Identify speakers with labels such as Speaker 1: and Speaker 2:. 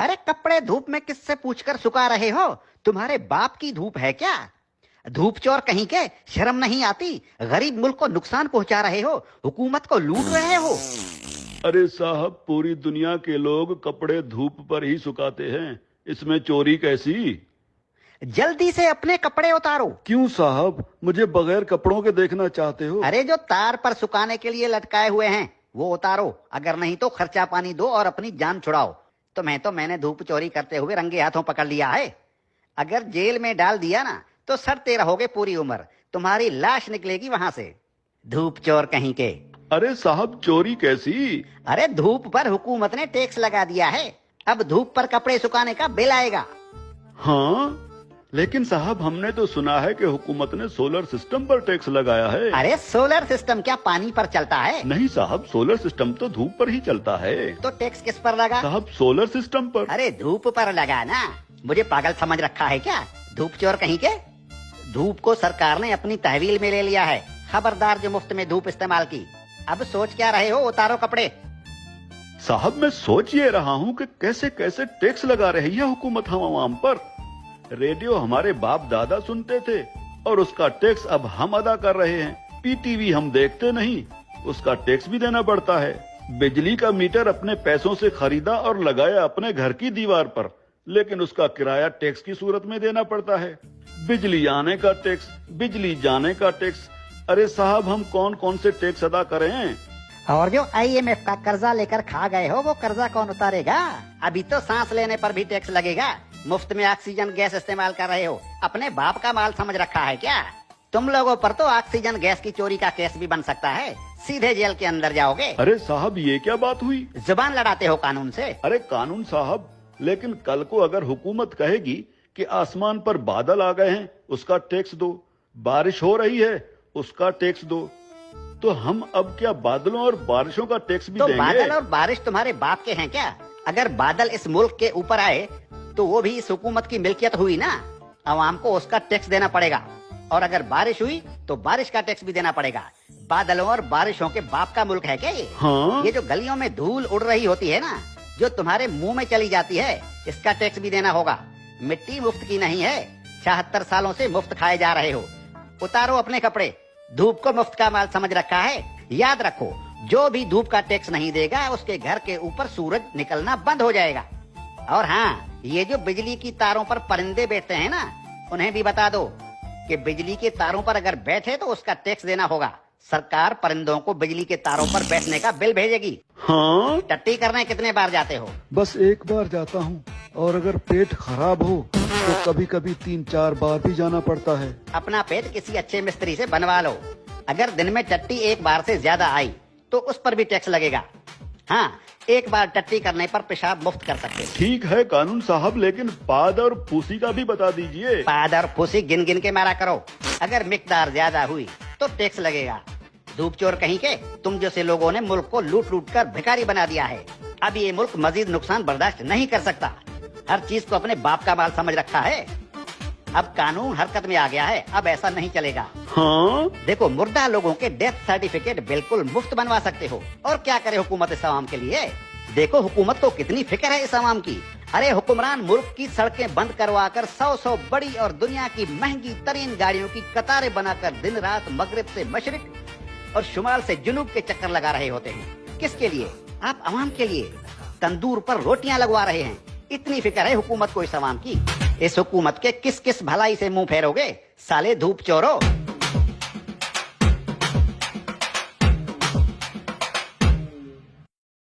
Speaker 1: अरे कपड़े धूप में किससे पूछकर सुखा रहे हो? तुम्हारे बाप की धूप है क्या? धूप चोर कहीं के, शर्म नहीं आती? गरीब मुल्क को नुकसान पहुंचा रहे हो, हुकूमत को लूट रहे हो।
Speaker 2: अरे साहब, पूरी दुनिया के लोग कपड़े धूप पर ही सुखाते हैं, इसमें चोरी कैसी?
Speaker 1: जल्दी से अपने कपड़े उतारो।
Speaker 2: क्यों साहब, मुझे बगैर कपड़ों के देखना चाहते हो?
Speaker 1: अरे जो तार पर सुखाने के लिए लटकाए हुए हैं वो उतारो, अगर नहीं तो खर्चा पानी दो और अपनी जान छुड़ाओ। मैंने धूप चोरी करते हुए रंगे हाथों पकड़ लिया है। अगर जेल में डाल दिया ना तो सड़ते रहोगे पूरी उम्र, तुम्हारी लाश निकलेगी वहां से। धूप चोर कहीं के।
Speaker 2: अरे साहब, चोरी कैसी?
Speaker 1: अरे धूप पर हुकूमत ने टैक्स लगा दिया है, अब धूप पर कपड़े सुखाने का बिल आएगा।
Speaker 2: हाँ, लेकिन साहब हमने तो सुना है कि हुकूमत ने सोलर सिस्टम पर टैक्स लगाया है।
Speaker 1: अरे सोलर सिस्टम क्या पानी पर चलता है?
Speaker 2: नहीं साहब, सोलर सिस्टम तो धूप पर ही चलता है।
Speaker 1: तो टैक्स किस पर लगा?
Speaker 2: साहब सोलर सिस्टम पर।
Speaker 1: अरे धूप पर लगा ना, मुझे पागल समझ रखा है क्या? धूप चोर कहीं के। धूप को सरकार ने अपनी तहवील में ले लिया है, खबरदार जो मुफ्त में धूप इस्तेमाल की। अब सोच क्या रहे हो? उतारो कपड़े।
Speaker 2: साहब मैं सोच ये रहा हूँ कि कैसे कैसे टैक्स लगा रही है हुकूमत हम आवाम पर। रेडियो हमारे बाप दादा सुनते थे और उसका टैक्स अब हम अदा कर रहे हैं। पीटीवी हम देखते नहीं, उसका टैक्स भी देना पड़ता है। बिजली का मीटर अपने पैसों से खरीदा और लगाया अपने घर की दीवार पर, लेकिन उसका किराया टैक्स की सूरत में देना पड़ता है। बिजली आने का टैक्स, बिजली जाने का टैक्स। अरे साहब, हम कौन कौन से टैक्स अदा करें?
Speaker 1: और जो IMF का कर्जा लेकर खा गए हो वो कर्जा कौन उतारेगा? अभी तो सांस लेने पर भी टैक्स लगेगा। मुफ्त में ऑक्सीजन गैस इस्तेमाल कर रहे हो, अपने बाप का माल समझ रखा है क्या? तुम लोगों पर तो ऑक्सीजन गैस की चोरी का केस भी बन सकता है, सीधे जेल के अंदर जाओगे।
Speaker 2: अरे साहब, ये क्या बात हुई?
Speaker 1: जुबान लड़ाते हो कानून से।
Speaker 2: अरे कानून साहब, लेकिन कल को अगर हुकूमत कहेगी कि आसमान पर बादल आ गए हैं, उसका टैक्स दो, बारिश हो रही है, उसका टैक्स दो, तो हम अब क्या बादलों और बारिशों का टैक्स भी देंगे?
Speaker 1: बादल और बारिश तुम्हारे बाप के हैं क्या? अगर बादल इस मुल्क के ऊपर आए तो वो भी इस हुकूमत की मिल्कियत हुई ना, अवाम को उसका टैक्स देना पड़ेगा। और अगर बारिश हुई तो बारिश का टैक्स भी देना पड़ेगा। बादलों और बारिशों के बाप का मुल्क है क्या ये?
Speaker 2: हाँ?
Speaker 1: ये जो गलियों में धूल उड़ रही होती है ना, जो तुम्हारे मुंह में चली जाती है, इसका टैक्स भी देना होगा। मिट्टी मुफ्त की नहीं है, 76 सालों से मुफ्त खाए जा रहे हो। उतारो अपने कपड़े, धूप को मुफ्त का माल समझ रखा है। याद रखो, जो भी धूप का टैक्स नहीं देगा उसके घर के ऊपर सूरज निकलना बंद हो जाएगा। और हाँ, ये जो बिजली की तारों पर परिंदे बैठते हैं ना, उन्हें भी बता दो कि बिजली के तारों पर अगर बैठे तो उसका टैक्स देना होगा। सरकार परिंदों को बिजली के तारों पर बैठने का बिल भेजेगी।
Speaker 2: हाँ?
Speaker 1: टट्टी करने कितने बार जाते हो?
Speaker 2: बस एक बार जाता हूँ, और अगर पेट खराब हो तो कभी कभी 3-4 बार भी जाना पड़ता है।
Speaker 1: अपना पेट किसी अच्छे मिस्त्री से बनवा लो। अगर दिन में टट्टी एक बार से ज्यादा आई तो उस पर भी टैक्स लगेगा। हाँ, एक बार टट्टी करने पर पेशाब मुफ्त कर सकते।
Speaker 2: ठीक है कानून साहब, लेकिन पाद और फूसी का भी बता दीजिए।
Speaker 1: पाद और फूसी गिन गिन के मारा करो, अगर मिकदार ज्यादा हुई तो टैक्स लगेगा। धूप चोर कहीं के, तुम जैसे लोगों ने मुल्क को लूट लूट कर भिखारी बना दिया है। अब ये मुल्क मजीद नुकसान बर्दाश्त नहीं कर सकता। हर चीज को अपने बाप का माल समझ रखा है। अब कानून हरकत में आ गया है, अब ऐसा नहीं चलेगा।
Speaker 2: हाँ?
Speaker 1: देखो, मुर्दा लोगों के डेथ सर्टिफिकेट बिल्कुल मुफ्त बनवा सकते हो। और क्या करे हुकूमत इस आवाम के लिए? देखो हुकूमत को कितनी फिक्र है इस आवाम की। अरे हुक्मरान मुल्क की सड़कें बंद करवा कर 100 बड़ी और दुनिया की महंगी तरीन गाड़ियों की कतारें बनाकर दिन रात मगरिब से मशरिक और शुमाल से जुनूब के चक्कर लगा रहे होते हैं। किसके लिए? आप आवाम के लिए। तंदूर पर रोटियां लगवा रहे हैं। इतनी फिक्र है हुकूमत को इस आवाम की। इस हुकूमत के किस किस भलाई से मुंह फेरोगे साले धूप चोरो?